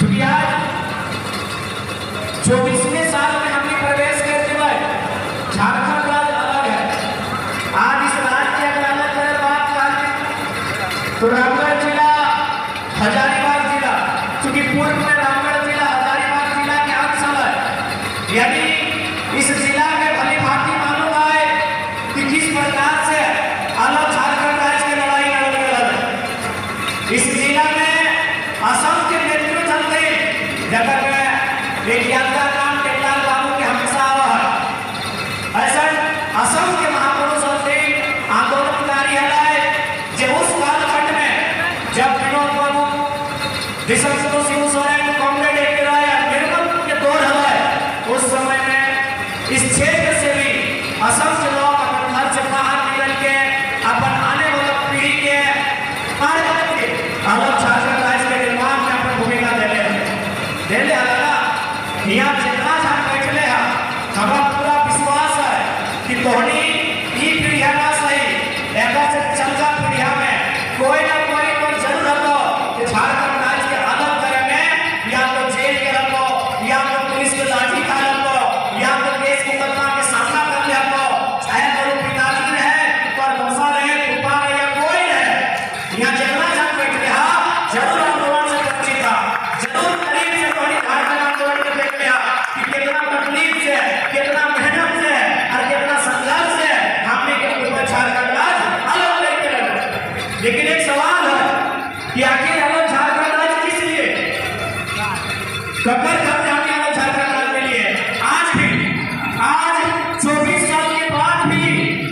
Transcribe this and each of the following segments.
क्योंकि आज 24वें साल में हमने प्रवेश कर दिया है। झारखंड राज्य अलग है। आज इस राज्य की अगर अलग तरह बात करें तो रामगढ़ जिला, हजारीबाग जिला, क्योंकि पूर्व में रामगढ़ जिला हजारीबाग जिला के अंश है। यदि इस जिला में भली भांति मालूम है कि किस प्रकार से अलग झारखंड राज्य की लड़ाई लड़ रही है। इस जिला में असम के नेतृत्व चलते जगह में एक यात्रा नाम टेकलाल बाबू के हमेशा आवा है। ऐसा असम के महापुरुष होते आंदोलनकारी है जो उस कालखंड में जब विनोद बाबू विशेष शिव सोरेन कांग्रेस लेकर आया निर्मल के दौर है, उस समय में इस क्षेत्र से भी असम के लोग अपन घर से बाहर निकल के अपन आने वाला पीढ़ी के अलग झारखंड राज्य के निर्माण में अपन भूमिका दे ले यहाँ जितना हम बैठले हैं हमारा पूरा विश्वास है कि तोहनी ई पीढ़िया ना सही ऐसा से चलता पीढ़िया में कोई ना कोई तो जरूर रखो कि झारखंड राज्य के अलग करे में या तो जेल के रखो या तो पुलिस के लाठी खा रखो या तो देश की कल्पना के सामना कर ले रखो, चाहे तो पिताजी रहे पर मौसा रहे फूफा रहे या कोई रहे। यहाँ जितना हम बैठले हैं जरूर आंदोलन से बच्ची था, जरूर करीब से थोड़ी झारखंड आंदोलन के देख लिया कि कितना तकलीफ से, कितना मेहनत से और कितना संघर्ष से हमने के पूरा झारखंड राज्य अलग लेके लगे। लेकिन एक सवाल है कि आखिर अलग झारखंड राज्य किस लिए ककर करते हमने अलग झारखंड राज्य के लिए? आज 24 साल के बाद भी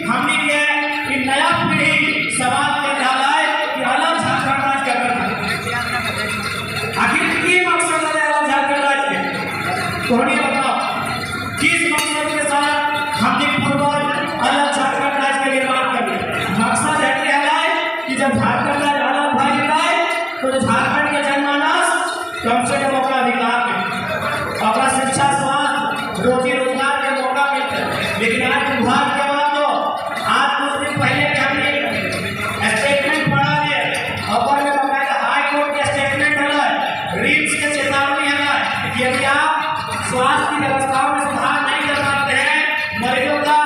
हमने के नया पीढ़ी सवाल कर रहा है कि अलग झारखंड राज्य ककर आखिर की मकसद है अलग झारखंड राज्य तो बताओ किस मकसद के साथ हमने पूर्वज अलग झारखंड राज्य के निर्माण कर लिया? मकसद है कि जब झारखंड राज्य अलग भाई जाए तो झारखंड के जनमानस कम से कम अपना अधिकार में अपना शिक्षा, स्वास्थ्य, रोजी रोजगार के मौका मिलते हैं। लेकिन आज विभाग के बाद तो आज कुछ दिन पहले हमने स्टेटमेंट पढ़ा है और में बकायदा हाई कोर्ट के स्टेटमेंट है, रिम्स के चेतावनी है कि यदि आप स्वास्थ्य की व्यवस्थाओं में सुधार नहीं कर पाते हैं, मरीजों का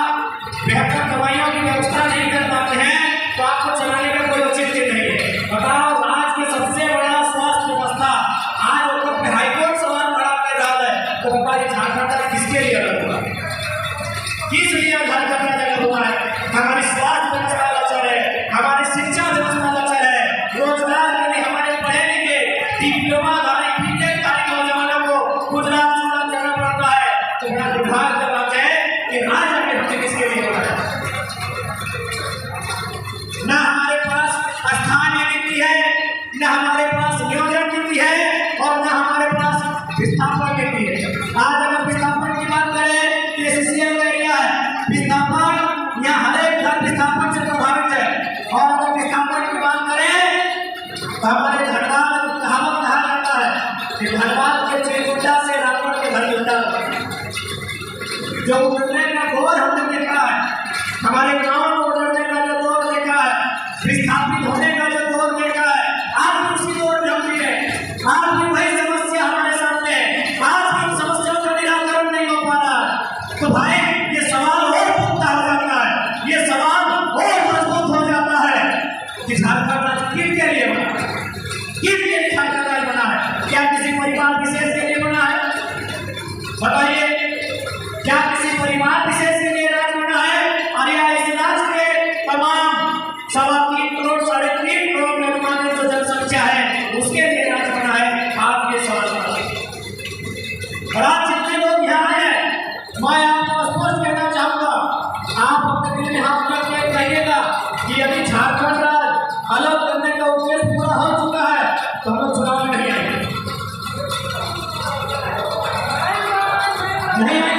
बेहतर दवाइयों की व्यवस्था नहीं कर पाते हैं तो आपको चलाने का कोई औचित्य नहीं है। बताओ आज की सबसे बड़ा स्वास्थ्य व्यवस्था आज ऊपर हाईकोर्ट सवाल खड़ा कर रहा है तो बताइए झारखंड राज्य किसके लिए अलग हुआ? किस लिए झारखंड राज्य अलग हुआ है? हमारी स्वास्थ्य व्यवस्था अलग चले, हमारी शिक्षा व्यवस्था अलग चले, रोजगार के लिए हमारे पढ़े लिखे डिप्लोमा धारी बीटेक धारी नौजवानों को गुजरात जाना पड़ता है तो बड़ा विभाग का बात है कि राज्य में हमने किसके लिए होना है? ना हमारे पास स्थानीय नीति है, ना हमारे पास नियोजन नीति है और ना हमारे पास विस्थापन नीति है। आज अगर विस्थापन की बात करें तो सीसीएल एरिया है, विस्थापन यहाँ हर एक घर विस्थापन से प्रभावित है। और अगर विस्थापन की बात करें तो हमारे धनबाद कहावत कहा जाता है कि धनबाद के चिरकुटा से रावण के घर जुटा जो उतरने का दौर हमने देखा है, हमारे गाँव में उतरने का जो दौर देखा है, विस्थापित होने का जो दौर देखा है, आज उसी दौर में हम जीते। आज भी वही समस्या हमारे सामने है, आज भी उन समस्याओं का निराकरण नहीं हो पा रहा है। तो भाई ये सवाल और पुख्ता हो जाता है, ये सवाल और मजबूत हो जाता है कि झारखंड राज्य किसके लिए बना है? किस लिए झारखंड राज्य बना है? क्या किसी परिवार विशेष के लिए बना है? बताइए, क्या किसी परिवार विशेष के लिए राज्य बना है? और या इस राज्य के तमाम 3.25 करोड़ 3.5 करोड़ के अनुमानित जो जनसंख्या है उसके लिए राज्य बना है? आप ये सवाल और आज जितने लोग यहाँ हैं मैं आपको स्पष्ट कहना चाहूंगा, आप अपने दिल में हाथ रख के कहिएगा कि यदि झारखंड राज्य अलग करने का उद्देश्य पूरा हो चुका है तो हम लोग चुनाव में नहीं आएंगे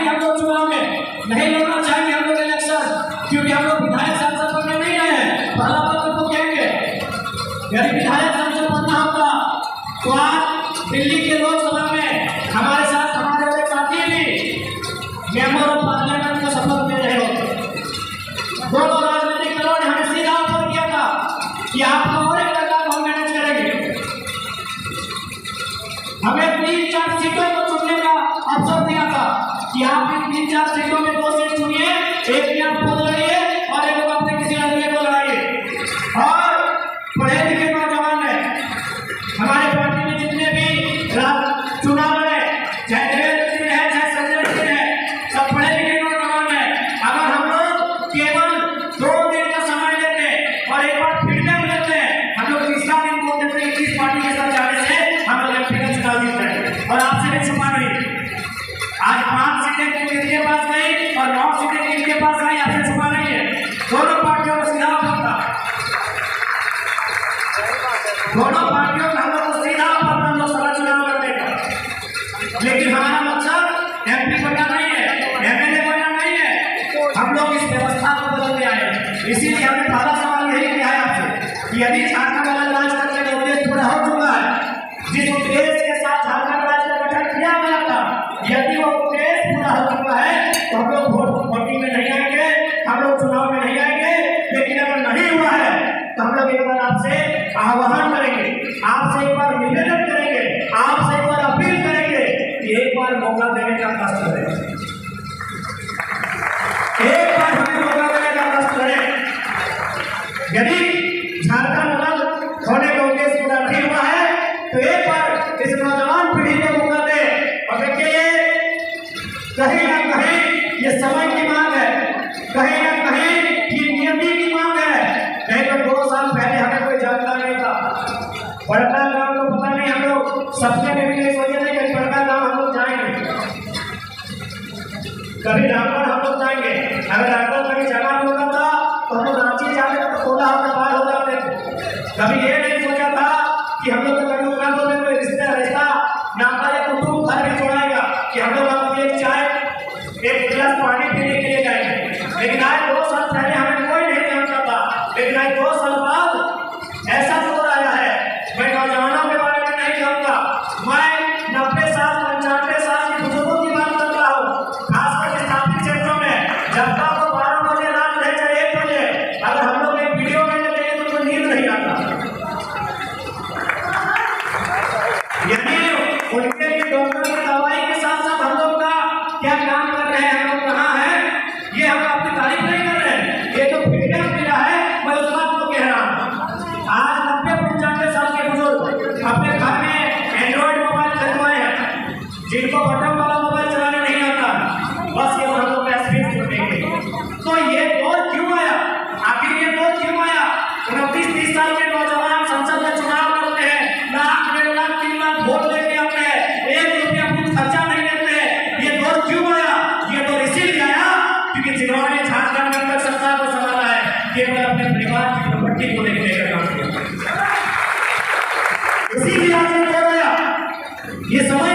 हम लोग चुनाव में नहीं लड़ना चाहेंगे हम लोग इलेक्शन, क्योंकि हम लोग विधायक सांसद बनने नहीं आए हैं। पहला बात तो कहेंगे यदि विधायक सांसद बनना होगा तो आज दिल्ली के लोकसभा में हमारे साथ हमारे वाले साथी भी मेंबर ऑफ पार्लियामेंट का शपथ ले रहे होते। दो राजनीतिक दलों ने हमें सीधा ऑफर किया था कि आप और एक लड़का को मैनेज करेंगे, हमें 3-4 सीटों को चुनने का अवसर दिया था कि आप इन 3-4 सीटों में 2 सीट चुनिए, एक में आप खुद लड़िए और एक अपने किसी लड़के को लड़ाइए। और पढ़े लिखे नौजवान है हमारे पार्टी में जितने भी चुनाव लड़े, चाहे देवेंद्र सिंह है चाहे संजय सिंह है, सब पढ़े लिखे नौजवान है। अगर हम लोग केवल 2 दिन का समय लेते और एक बार फीडबैक लेते हैं, हम लोग तीसरा दिन बोल देते हैं कि इस पार्टी के साथ जाने से हम लोग व्यक्तिगत चुनाव जीत रहे। और आपसे भी छुपा नहीं, आज 5 सीटें किसके पास गई और 9 सीटें किसके पास आई, आपसे छुपा नहीं है। दोनों पार्टियों को सीधा होता, दोनों पार्टियों का हम लोग को सीधा होता लोकसभा चुनाव लड़ने का। लेकिन हमारा मकसद एमपी बनना नहीं है, एमएलए बनना नहीं है, हम लोग इस व्यवस्था को बदलने आए हैं। इसीलिए हमने पहला सवाल यही किया है आपसे कि यदि झारखंड अलग राज्य करने का उद्देश्य पूरा हो चुका है, जिस उद्देश्य के साथ झारखंड राज्य का गठन किया गया था, यदि वो उद्देश्य पूरा हो चुका है तो हम लोग वोटिंग में नहीं आएंगे, हम लोग चुनाव में नहीं आएंगे। लेकिन अगर नहीं हुआ है तो हम लोग एक बार आपसे आह्वान करेंगे, आपसे एक बार निवेदन करेंगे, आपसे एक बार अपील करेंगे कि एक बार मौका देने का कष्ट करें, एक बार हमें मौका देने का कष्ट करें। यदि झारखंड अलग होने का उद्देश्य पूरा नहीं हुआ है तो एक बार इस नौजवान पीढ़ी को मौका दे। और देखिए कहीं ना कहीं ये समय की मांग है, कहीं ना कहीं ये नियति की मांग है। नहीं तो 2 साल पहले हमें कोई जानकारी नहीं था, बड़का गांव को पता नहीं, हम लोग सपने में भी नहीं सोचे थे कि बड़का गांव हम लोग जाएंगे, कभी रामगढ़ हम लोग जाएंगे। अगर रामगढ़ कभी जाना होता था तो हम लोग रांची जाते तो 16 हफ्ते बाद हो जाते थे। कभी ये नहीं सोचा था कि हम लोग कभी उतना में कोई रिश्ता नाता या कुटुंब घर भी छोड़ाएगा कि हम लोग आपको एक चाय एक गिलास पानी पीने के लिए जाएंगे। लेकिन आज 2 साल पहले हमें कोई नहीं जानता था, लेकिन आज 2 साल बाद ऐसा दौर आया है। मैं नौजवानों के बारे में नहीं कहूँगा, मैं 90 साल 95 साल के बुजुर्गों की बात कर रहा हूँ, खासकर स्थापित क्षेत्रों में। जब तक वो 12 बजे रात रहे चाहे 1 बजे, अगर हम लोग एक वीडियो में देखें तो नींद नहीं आता। यदि उनके डॉक्टर की दवाई के साथ साथ हम लोग का क्या काम कर रहे हैं, हम लोग कहाँ हैं, ये हम अपनी तारीफ नहीं कर रहे हैं, ये तो फीडबैक मिला है, मैं उस बात को कह रहा हूँ। आज 90-95 साल के बुजुर्ग अपने घर में एंड्रॉइड मोबाइल खरीदवाए हैं, जिनको बटन वाला मोबाइल चलाने नहीं आता, बस ये हम लोग का स्क्रीन छोड़ेंगे। तो ये दौर क्यों आया, आखिर ये दौर क्यों आया? 29-30 साल के नौजवान संसद में चुनाव करते हैं, लाख 1.5 लाख 3 लाख वोट लेके आते हैं, 1 रुपया कुछ खर्चा नहीं देते हैं। ये दौर क्यों आया? ये दौर इसीलिए आया क्योंकि जिन्होंने झारखंड में सरकार को संभाला है केवल अपने परिवार की प्रॉपर्टी को देखने का काम किया, इसीलिए आज ये दौर आया। ये समय